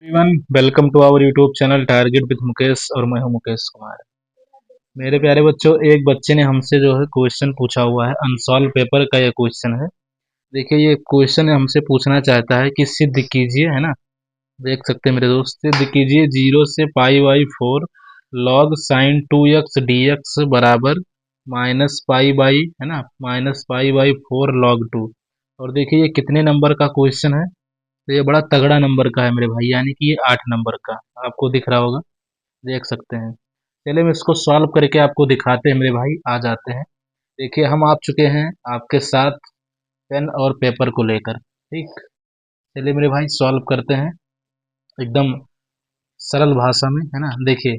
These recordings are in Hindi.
Everyone welcome to our YouTube channel target with Mukesh और मैं हूं मुकेश कुमार। मेरे प्यारे बच्चों, एक बच्चे ने हमसे जो है क्वेश्चन पूछा हुआ है। अनसॉल्व पेपर का ये क्वेश्चन है। देखिए, ये क्वेश्चन हमसे पूछना चाहता है कि सिद्ध कीजिए, है ना। देख सकते हैं मेरे दोस्त, सिद्ध कीजिए 0 से π/4 log साइन 2x dx बराबर -π/, है ना, -π/4 log 2। और देखिए ये कितने नंबर का क्वेश्चन है। तो ये बड़ा तगड़ा नंबर का है मेरे भाई, यानी कि ये 8 नंबर का आपको दिख रहा होगा, देख सकते हैं। चलिए हम इसको सॉल्व करके आपको दिखाते हैं मेरे भाई। आ जाते हैं। देखिए हम आ चुके हैं आपके साथ पेन और पेपर को लेकर। ठीक, चलिए मेरे भाई सॉल्व करते हैं एकदम सरल भाषा में, है ना। देखिए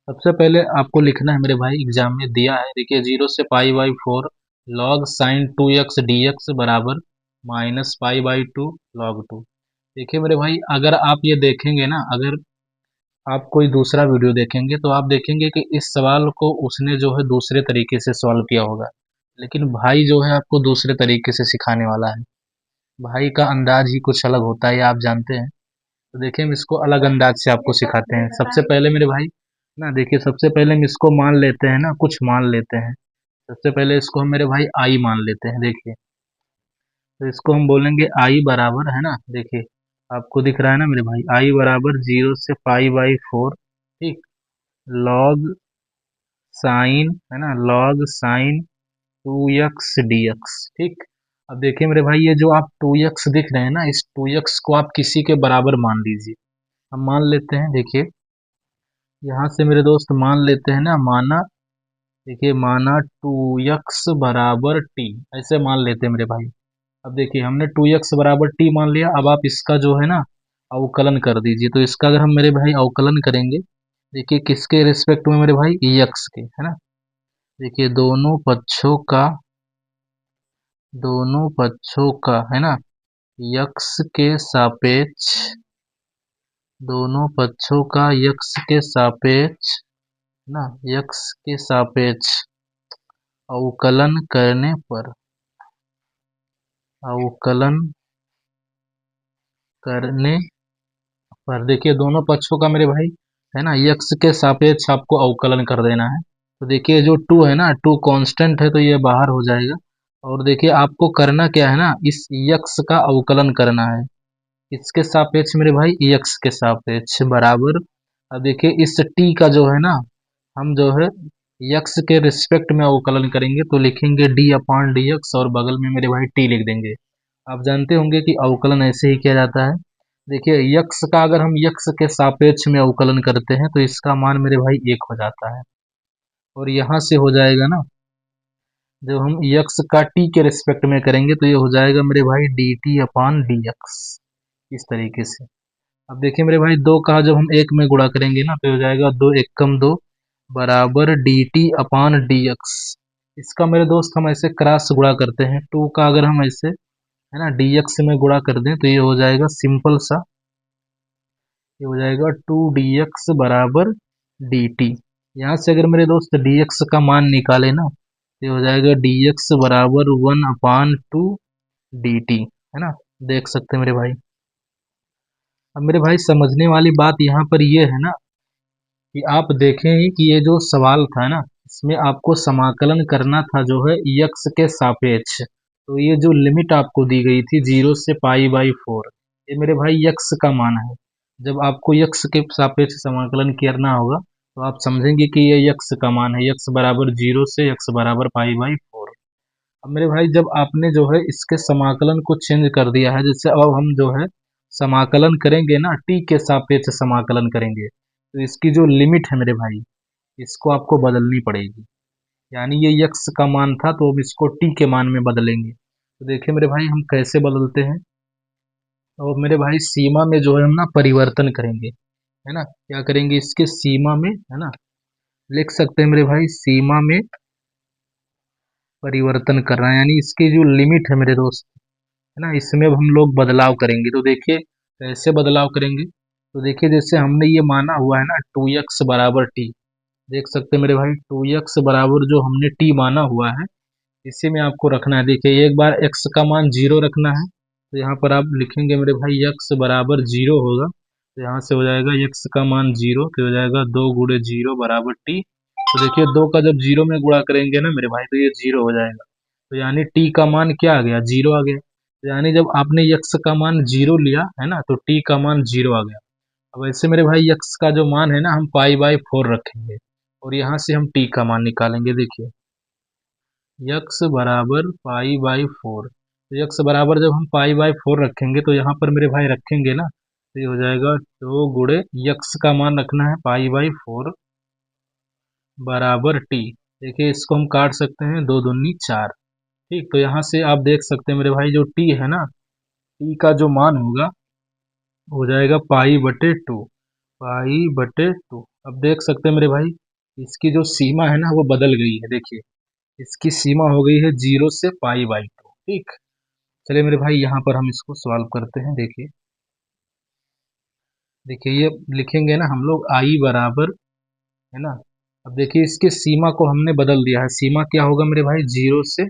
सबसे पहले आपको लिखना है मेरे भाई, एग्जाम में दिया है। देखिए 0 से π/4 log साइन 2x dx बराबर -π/2 log 2। देखिए मेरे भाई, अगर आप ये देखेंगे ना, अगर आप कोई दूसरा वीडियो देखेंगे तो आप देखेंगे कि इस सवाल को उसने जो है दूसरे तरीके से सॉल्व किया होगा। लेकिन भाई जो है आपको दूसरे तरीके से सिखाने वाला है। भाई का अंदाज ही कुछ अलग होता है, ये आप जानते हैं। तो देखिए हम इसको अलग अंदाज से आपको सिखाते हैं। सबसे पहले मेरे भाई ना, देखिए सबसे पहले हम इसको मान लेते हैं ना, कुछ मान लेते हैं। सबसे पहले इसको हम मेरे भाई आई मान लेते हैं। देखिए तो इसको हम बोलेंगे आई बराबर, है ना, देखिए आपको दिख रहा है ना मेरे भाई, आई बराबर 0 से π/4, ठीक, लॉग साइन, है ना, लॉग साइन 2x dx। ठीक, अब देखिए मेरे भाई, ये जो आप 2x दिख रहे हैं ना, इस 2x को आप किसी के बराबर मान लीजिए। हम मान लेते हैं, देखिए यहाँ से मेरे दोस्त मान लेते हैं ना, माना, देखिए माना 2x बराबर t, ऐसे मान लेते हैं मेरे भाई। अब देखिए हमने 2x बराबर t मान लिया। अब आप इसका जो है ना अवकलन कर दीजिए। तो इसका अगर हम मेरे भाई अवकलन करेंगे, देखिए किसके रिस्पेक्ट में मेरे भाई, x के, है ना। देखिए दोनों पक्षों का, है ना, यक्स के सापेक्ष, दोनों पक्षों का यक्स के सापेक्ष, ना, यक्स के सापेक्ष अवकलन करने पर, अवकलन करने पर देखिए दोनों पक्षों का मेरे भाई, है ना, यक्स के सापेक्ष आपको अवकलन कर देना है। तो देखिए जो टू है ना, टू कांस्टेंट है तो ये बाहर हो जाएगा। और देखिए आपको करना क्या है ना, इस यक्स का अवकलन करना है। इसके सापेक्ष मेरे भाई, यक्स के सापेक्ष बराबर। अब देखिए इस टी का जो है ना, हम जो है यक्स के रिस्पेक्ट में अवकलन करेंगे तो लिखेंगे d/dx और बगल में मेरे भाई टी लिख देंगे। आप जानते होंगे कि अवकलन ऐसे ही किया जाता है। देखिए यक्स का अगर हम यक्स के सापेक्ष में अवकलन करते हैं तो इसका मान मेरे भाई 1 हो जाता है। और यहाँ से हो जाएगा ना, जब हम यक्स का टी के रिस्पेक्ट में करेंगे तो ये हो जाएगा मेरे भाई dt/dx, इस तरीके से। अब देखिए मेरे भाई, दो का जब हम एक में गुणा करेंगे ना तो हो जाएगा 2 × 2 बराबर dt/dx। इसका मेरे दोस्त हम ऐसे क्रॉस गुणा करते हैं। टू का अगर हम ऐसे, है ना, dx में गुणा कर दें तो ये हो जाएगा सिंपल सा, ये हो जाएगा 2dx बराबर dt। यहाँ से अगर मेरे दोस्त dx का मान निकाले ना तो ये हो जाएगा dx बराबर 1/2 dt, है ना, देख सकते हैं मेरे भाई। अब मेरे भाई समझने वाली बात यहाँ पर ये है ना कि आप देखें ही कि ये जो सवाल था ना, इसमें आपको समाकलन करना था जो है यक्स के सापेक्ष। तो ये जो लिमिट आपको दी गई थी 0 से π/4, ये मेरे भाई यक्स का मान है। जब आपको यक्स के सापेक्ष समाकलन करना होगा तो आप समझेंगे कि ये यक्स का मान है, यक्स बराबर 0 से यक्स बराबर π/4। अब मेरे भाई जब आपने जो है इसके समाकलन को चेंज कर दिया है, जैसे अब हम जो है समाकलन करेंगे ना, टी के सापेक्ष समाकलन करेंगे तो इसकी जो लिमिट है मेरे भाई, इसको आपको बदलनी पड़ेगी। यानी ये यक्स का मान था तो अब इसको टी के मान में बदलेंगे। तो देखिए मेरे भाई हम कैसे बदलते हैं। और मेरे भाई सीमा में जो है हम ना परिवर्तन करेंगे, है ना, क्या करेंगे, इसके सीमा में, है ना, लिख सकते हैं मेरे भाई सीमा में परिवर्तन करना है। यानी इसकी जो लिमिट है मेरे दोस्त, है ना, इसमें अब हम लोग बदलाव करेंगे। तो देखिए कैसे बदलाव करेंगे। तो देखिए जैसे हमने ये माना हुआ है ना 2x बराबर टी, देख सकते हैं मेरे भाई 2x बराबर जो हमने टी माना हुआ है, इसी में आपको रखना है। देखिए एक बार x का मान 0 रखना है तो यहाँ पर आप लिखेंगे मेरे भाई x बराबर 0 होगा। तो यहाँ से हो जाएगा x का मान 0, तो हो जाएगा 2 × 0 बराबर t। तो देखिए 2 का जब 0 में गुणा करेंगे ना मेरे भाई तो ये 0 हो जाएगा। तो यानी t का मान क्या आ गया, 0 आ गया। तो यानी जब आपने x का मान 0 लिया है ना तो t का मान 0 आ गया। अब ऐसे मेरे भाई x का जो मान है ना हम π/4 रखेंगे और यहाँ से हम t का मान निकालेंगे। देखिए x बराबर π/4, तो x बराबर जब हम π/4 रखेंगे तो यहाँ पर मेरे भाई रखेंगे ना तो ये हो जाएगा 2 गुणे x का मान रखना है π/4 बराबर t। देखिए इसको हम काट सकते हैं, 2 दूनी 4। ठीक, तो यहाँ से आप देख सकते हैं मेरे भाई जो t है ना, t का जो मान होगा हो जाएगा π/2, π/2। अब देख सकते हैं मेरे भाई इसकी जो सीमा है ना वो बदल गई है। देखिए इसकी सीमा हो गई है 0 से π/2। ठीक, चलिए मेरे भाई यहाँ पर हम इसको सॉल्व करते हैं। देखिए देखिए ये लिखेंगे ना हम लोग i बराबर, है ना। अब देखिए इसकी सीमा को हमने बदल दिया है। सीमा क्या होगा मेरे भाई, 0 से, है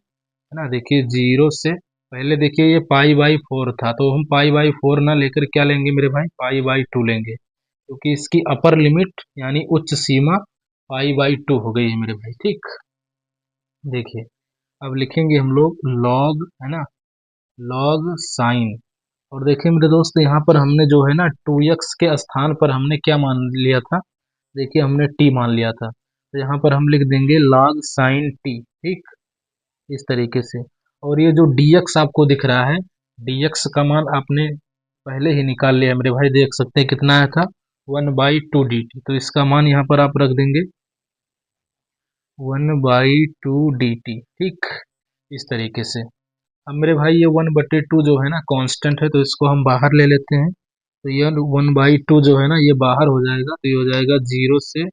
ना। देखिए 0 से पहले देखिए ये π/4 था तो हम π/4 ना लेकर क्या लेंगे मेरे भाई, π/2 लेंगे, क्योंकि इसकी अपर लिमिट यानी उच्च सीमा π/2 हो गई है मेरे भाई। ठीक, देखिए अब लिखेंगे हम लोग लॉग, है ना, लॉग साइन। और देखिए मेरे दोस्त यहाँ पर हमने जो है ना 2x के स्थान पर हमने क्या मान लिया था, देखिए हमने t मान लिया था। तो यहाँ पर हम लिख देंगे log sin t। ठीक, इस तरीके से। और ये जो dx आपको दिख रहा है, dx का मान आपने पहले ही निकाल लिया मेरे भाई। देख सकते हैं कितना आया था, 1/2 dt। तो इसका मान यहाँ पर आप रख देंगे 1/2 dt। ठीक, इस तरीके से। अब मेरे भाई ये 1/2 जो है ना कांस्टेंट है तो इसको हम बाहर ले लेते हैं। तो ये 1/2 जो है ना ये बाहर हो जाएगा तो ये हो जाएगा 0 से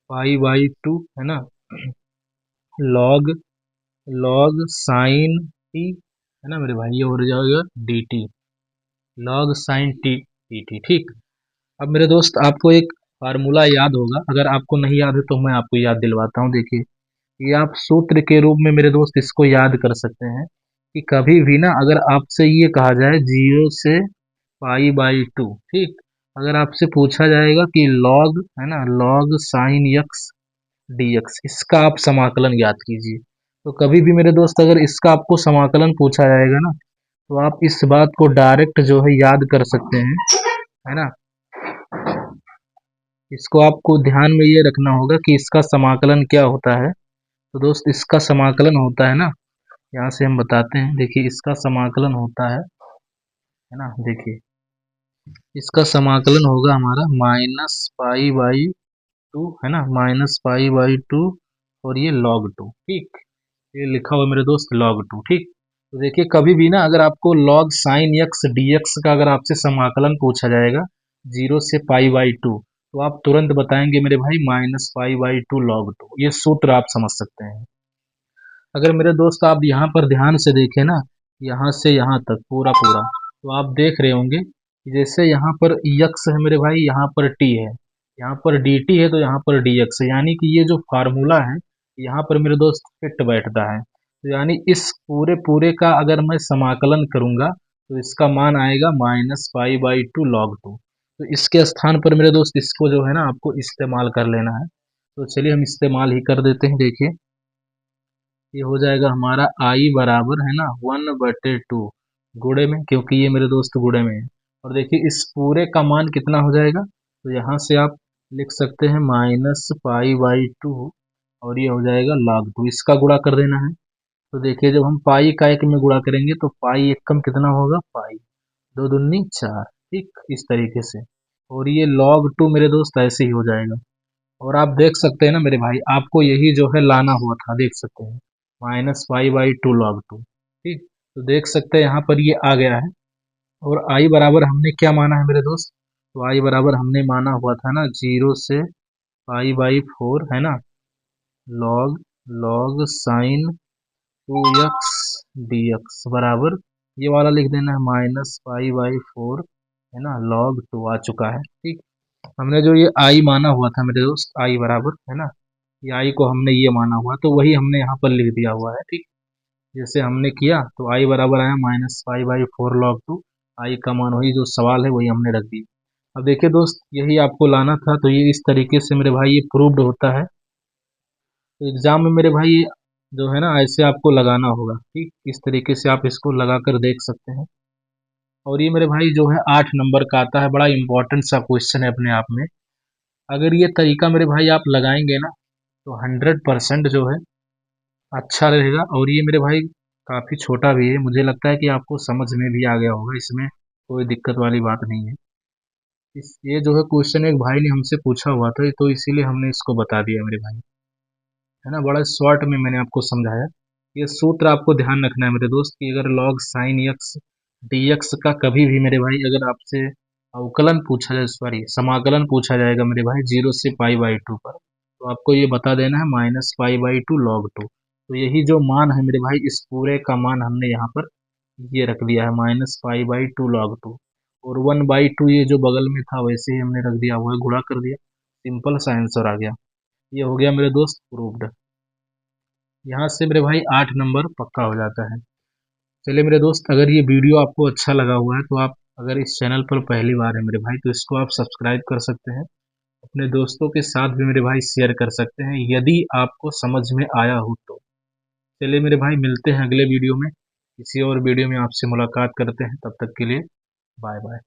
π/2, है ना, लॉग लॉग साइन टी, है ना मेरे भाई, ये हो जाएगा dt, log sign T dt। ठीक, अब मेरे दोस्त आपको एक फार्मूला याद होगा, अगर आपको नहीं याद है तो मैं आपको याद दिलवाता हूँ। देखिए ये आप सूत्र के रूप में मेरे दोस्त इसको याद कर सकते हैं कि कभी भी ना अगर आपसे ये कहा जाए 0 से π/2, ठीक, अगर आपसे पूछा जाएगा कि लॉग, है ना, लॉग साइन x dx, इसका आप समाकलन ज्ञात कीजिए। तो कभी भी मेरे दोस्त अगर इसका आपको समाकलन पूछा जाएगा ना तो आप इस बात को डायरेक्ट जो है याद कर सकते हैं, है ना। इसको आपको ध्यान में ये रखना होगा कि इसका समाकलन क्या होता है। तो दोस्त इसका समाकलन होता है ना, यहाँ से हम बताते हैं। देखिए इसका समाकलन होता है ना, देखिए इसका समाकलन होगा हमारा -π/2, है ना, -π/2 और ये log 2। ठीक, ये लिखा हुआ मेरे दोस्त log 2। ठीक, तो देखिए कभी भी ना अगर आपको log sin x dx का अगर आपसे समाकलन पूछा जाएगा 0 से π/2 तो आप तुरंत बताएंगे मेरे भाई -π/2 log 2। ये सूत्र आप समझ सकते हैं। अगर मेरे दोस्त आप यहाँ पर ध्यान से देखें ना, यहाँ से यहाँ तक पूरा पूरा, तो आप देख रहे होंगे कि जैसे यहाँ पर x है मेरे भाई, यहाँ पर t है, यहाँ पर dt है, तो यहाँ पर dx है। यानी कि ये जो फार्मूला है यहाँ पर मेरे दोस्त फिट बैठता है। तो यानी इस पूरे पूरे का अगर मैं समाकलन करूँगा तो इसका मान आएगा -π/2 log 2। तो इसके स्थान पर मेरे दोस्त इसको जो है ना आपको इस्तेमाल कर लेना है। तो चलिए हम इस्तेमाल ही कर देते हैं। देखिए ये हो जाएगा हमारा i बराबर, है ना, 1/2 गुणे में, क्योंकि ये मेरे दोस्त गुणे में है। और देखिए इस पूरे का मान कितना हो जाएगा, तो यहाँ से आप लिख सकते हैं -π/2 और ये हो जाएगा log 2। इसका गुणा कर देना है। तो देखिए जब हम पाई का एक में गुणा करेंगे तो पाई एक कम कितना होगा, पाई, 2 दूनी 4। ठीक, इस तरीके से। और ये log 2 मेरे दोस्त ऐसे ही हो जाएगा। और आप देख सकते हैं ना मेरे भाई, आपको यही जो है लाना हुआ था, देख सकते हैं -π/2 log 2। ठीक, तो देख सकते हैं यहाँ पर ये आ गया है। और i बराबर हमने क्या माना है मेरे दोस्त, तो i बराबर हमने माना हुआ था ना 0 से π/4, है ना, log log sign 2x dx बराबर ये वाला लिख देना है -π/4, है ना, log 2 आ चुका है। ठीक, हमने जो ये i माना हुआ था मेरे दोस्त, i बराबर, है ना, ये i को हमने ये माना हुआ तो वही हमने यहाँ पर लिख दिया हुआ है। ठीक, जैसे हमने किया तो i बराबर आया -π/4 log 2। i का मान वही जो सवाल है वही हमने रख दी। अब देखिए दोस्त, यही आपको लाना था, तो ये इस तरीके से मेरे भाई ये प्रूव्ड होता है। तो एग्जाम में मेरे भाई जो है ना, ऐसे आपको लगाना होगा, ठीक इस तरीके से आप इसको लगा कर देख सकते हैं। और ये मेरे भाई जो है 8 नंबर का आता है, बड़ा इंपॉर्टेंट सा क्वेश्चन है अपने आप में। अगर ये तरीका मेरे भाई आप लगाएंगे ना, तो 100% जो है अच्छा रहेगा। और ये मेरे भाई काफ़ी छोटा भी है, मुझे लगता है कि आपको समझ में भी आ गया होगा, इसमें कोई दिक्कत वाली बात नहीं है। इस ये जो है क्वेश्चन एक भाई ने हमसे पूछा हुआ था, तो इसीलिए हमने इसको बता दिया मेरे भाई, है ना। बड़ा शॉर्ट में मैंने आपको समझाया। ये सूत्र आपको ध्यान रखना है मेरे दोस्त, कि अगर log sign x D x का कभी भी मेरे भाई अगर आपसे अवकलन पूछा जाए, सॉरी समाकलन पूछा जाएगा मेरे भाई 0 से π/2 पर, तो आपको ये बता देना है -π/2 log 2। तो यही जो मान है मेरे भाई, इस पूरे का मान हमने यहाँ पर ये रख दिया है -π/2 log 2। और 1/2 ये जो बगल में था वैसे ही हमने रख दिया, वो गुणा कर दिया, सिंपल सा आंसर आ गया। ये हो गया मेरे दोस्त प्रूव्ड। यहाँ से मेरे भाई 8 नंबर पक्का हो जाता है। चलिए मेरे दोस्त, अगर ये वीडियो आपको अच्छा लगा हुआ है, तो आप अगर इस चैनल पर पहली बार है मेरे भाई, तो इसको आप सब्सक्राइब कर सकते हैं। अपने दोस्तों के साथ भी मेरे भाई शेयर कर सकते हैं, यदि आपको समझ में आया हो तो। चलिए मेरे भाई, मिलते हैं अगले वीडियो में, किसी और वीडियो में आपसे मुलाकात करते हैं, तब तक के लिए बाय बाय।